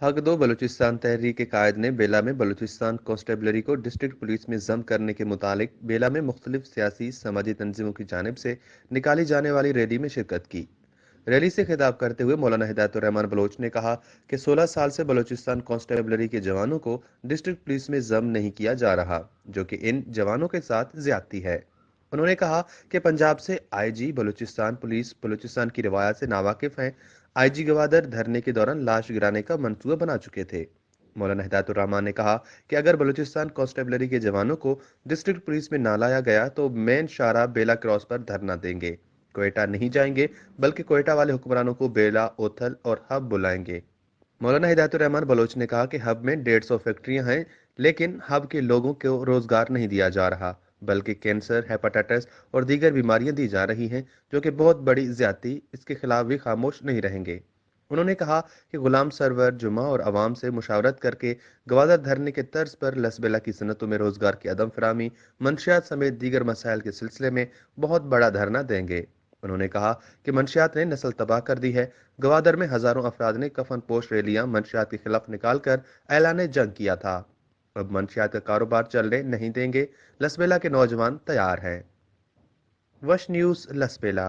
हक दो बलूचिस्तान तहरीक के कायद ने बेला में बलूचिस्तान कांस्टेबलरी को डिस्ट्रिक्ट पुलिस में जम करने के मुतालिक बेला में मुख्तलिफ सियासी समाजी तंजीमों की जानिब से निकाली जाने वाली रैली में शिरकत की। रैली से खिताब करते हुए मौलाना हिदायतुर्रहमान बलोच ने कहा कि 16 साल से बलूचिस्तान कांस्टेबलरी के जवानों को डिस्ट्रिक्ट पुलिस में जम नहीं किया जा रहा, जो कि इन जवानों के साथ ज्यादती है। उन्होंने कहा कि पंजाब से आईजी बलूचिस्तान पुलिस बलूचिस्तान की रिवायत से नावाकिफ हैं। आईजी गवादर धरने के दौरान लाश गिराने का मंसूबा बना चुके थे। मौलाना हिदायतुर्रहमान ने कहा कि अगर बलूचिस्तान कांस्टेबलरी के जवानों को डिस्ट्रिक्ट पुलिस में ना लाया गया तो मेन शाहराह बेला क्रॉस पर धरना देंगे। कोयटा नहीं जाएंगे, बल्कि कोयटा वाले हुक्मरानों को बेला, ओथल और हब बुलाएंगे। मौलाना हिदायतुर्रहमान बलोच ने कहा कि हब में 150 फैक्ट्रियां हैं, लेकिन हब के लोगों को रोजगार नहीं दिया जा रहा, बल्कि कैंसर, हेपेटाइटिस और दीगर बीमारियां दी जा रही हैं, जो कि बहुत बड़ी ज्यादती। इसके खिलाफ भी खामोश नहीं रहेंगे। उन्होंने कहा कि गुलाम सरवर जुमा और अवाम से मुशावरत करके गवादर धरने के तर्ज पर लसबेला की सनतों में रोजगार की अदम फरामी, मंशियात समेत दीगर मसाइल के सिलसिले में बहुत बड़ा धरना देंगे। उन्होंने कहा कि मंशियात ने नस्ल तबाह कर दी है। गवादर में हजारों अफराद ने कफन पोश रैलियां मंशियात के खिलाफ निकालकर ऐलान जंग किया था। अब मंशियात का कारोबार चलने नहीं देंगे। लसबेला के नौजवान तैयार हैं। वश न्यूज, लसबेला।